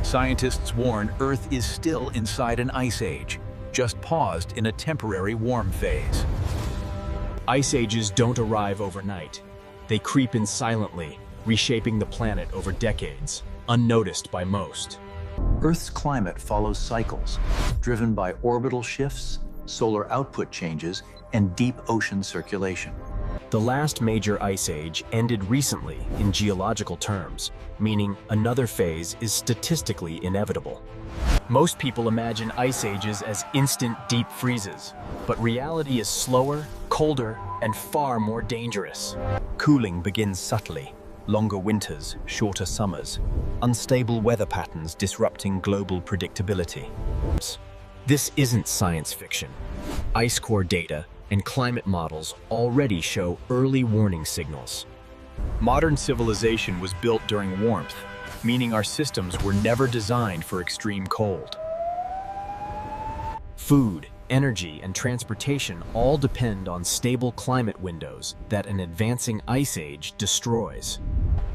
Scientists warn Earth is still inside an ice age, just paused in a temporary warm phase. Ice ages don't arrive overnight. They creep in silently, reshaping the planet over decades, unnoticed by most. Earth's climate follows cycles, driven by orbital shifts, solar output changes, and deep ocean circulation. The last major ice age ended recently in geological terms, meaning another phase is statistically inevitable. Most people imagine ice ages as instant deep freezes, but reality is slower, colder, and far more dangerous. Cooling begins subtly. Longer winters, shorter summers, unstable weather patterns disrupting global predictability. This isn't science fiction. Ice core data and climate models already show early warning signals. Modern civilization was built during warmth, meaning our systems were never designed for extreme cold. Food, energy, and transportation all depend on stable climate windows that an advancing ice age destroys.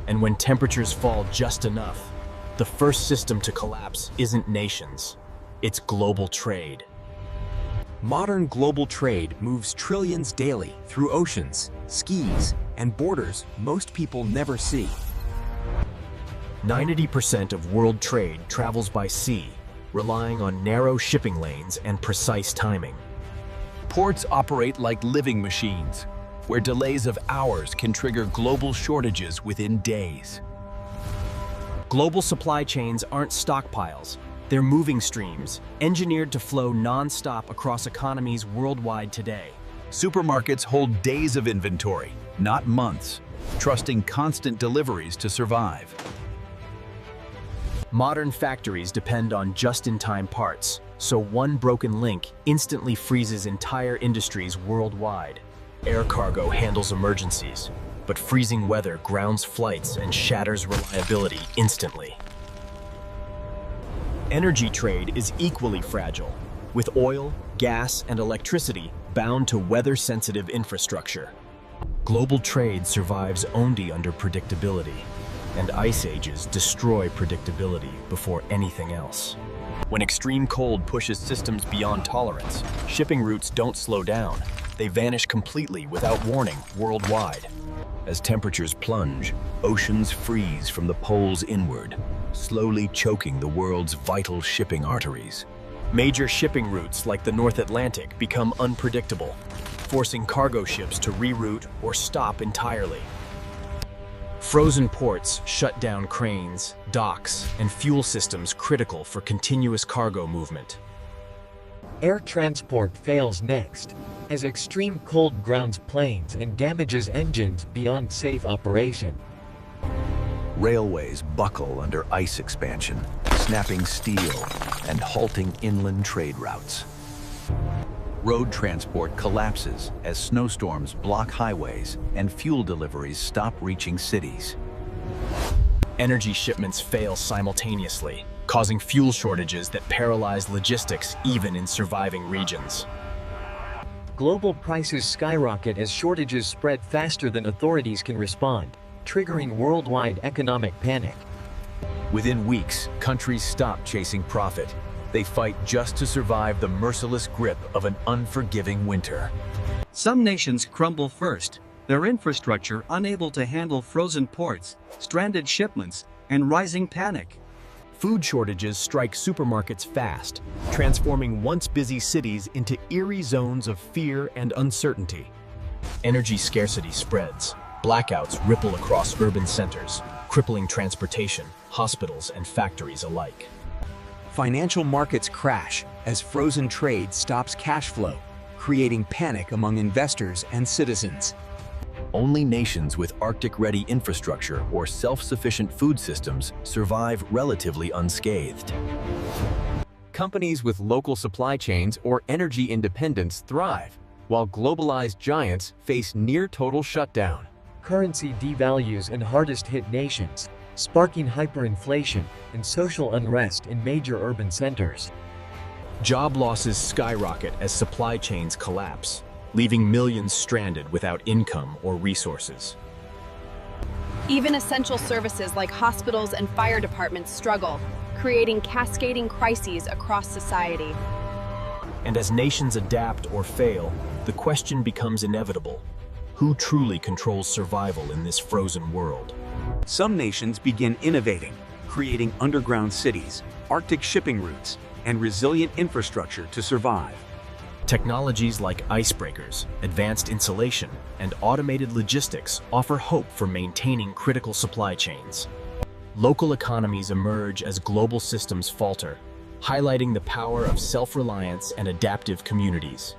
And when temperatures fall just enough, the first system to collapse isn't nations, it's global trade. Modern global trade moves trillions daily through oceans, seas, and borders most people never see. 90% of world trade travels by sea, relying on narrow shipping lanes and precise timing. Ports operate like living machines, where delays of hours can trigger global shortages within days. Global supply chains aren't stockpiles. They're moving streams, engineered to flow non-stop across economies worldwide today. Supermarkets hold days of inventory, not months, trusting constant deliveries to survive. Modern factories depend on just-in-time parts, so one broken link instantly freezes entire industries worldwide. Air cargo handles emergencies, but freezing weather grounds flights and shatters reliability instantly. Energy trade is equally fragile, with oil, gas, and electricity bound to weather-sensitive infrastructure. Global trade survives only under predictability, and ice ages destroy predictability before anything else. When extreme cold pushes systems beyond tolerance, shipping routes don't slow down. They vanish completely without warning worldwide. As temperatures plunge, oceans freeze from the poles inward, slowly choking the world's vital shipping arteries. Major shipping routes like the North Atlantic become unpredictable, forcing cargo ships to reroute or stop entirely. Frozen ports shut down cranes, docks, and fuel systems critical for continuous cargo movement. Air transport fails next, as extreme cold grounds planes and damages engines beyond safe operation. Railways buckle under ice expansion, snapping steel and halting inland trade routes. Road transport collapses as snowstorms block highways and fuel deliveries stop reaching cities. Energy shipments fail simultaneously, causing fuel shortages that paralyze logistics even in surviving regions. Global prices skyrocket as shortages spread faster than authorities can respond, triggering worldwide economic panic. Within weeks, countries stop chasing profit. They fight just to survive the merciless grip of an unforgiving winter. Some nations crumble first, their infrastructure unable to handle frozen ports, stranded shipments, and rising panic. Food shortages strike supermarkets fast, transforming once busy cities into eerie zones of fear and uncertainty. Energy scarcity spreads. Blackouts ripple across urban centers, crippling transportation, hospitals, and factories alike. Financial markets crash as frozen trade stops cash flow, creating panic among investors and citizens. Only nations with Arctic-ready infrastructure or self-sufficient food systems survive relatively unscathed. Companies with local supply chains or energy independence thrive, while globalized giants face near-total shutdown. Currency devalues in hardest-hit nations, sparking hyperinflation and social unrest in major urban centers. Job losses skyrocket as supply chains collapse, leaving millions stranded without income or resources. Even essential services like hospitals and fire departments struggle, creating cascading crises across society. And as nations adapt or fail, the question becomes inevitable. Who truly controls survival in this frozen world? Some nations begin innovating, creating underground cities, Arctic shipping routes, and resilient infrastructure to survive. Technologies like icebreakers, advanced insulation, and automated logistics offer hope for maintaining critical supply chains. Local economies emerge as global systems falter, highlighting the power of self-reliance and adaptive communities.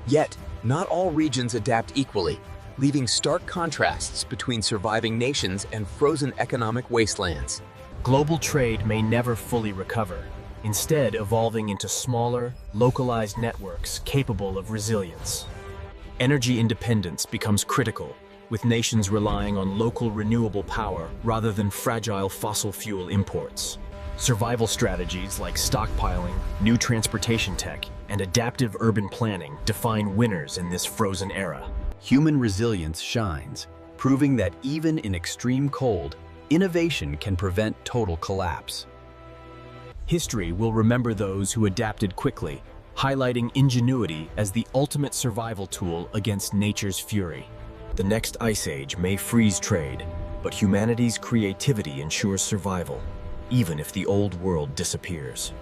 Yet, not all regions adapt equally, leaving stark contrasts between surviving nations and frozen economic wastelands. Global trade may never fully recover, instead evolving into smaller, localized networks capable of resilience. Energy independence becomes critical, with nations relying on local renewable power rather than fragile fossil fuel imports. Survival strategies like stockpiling, new transportation tech, and adaptive urban planning define winners in this frozen era. Human resilience shines, proving that even in extreme cold, innovation can prevent total collapse. History will remember those who adapted quickly, highlighting ingenuity as the ultimate survival tool against nature's fury. The next ice age may freeze trade, but humanity's creativity ensures survival, even if the old world disappears.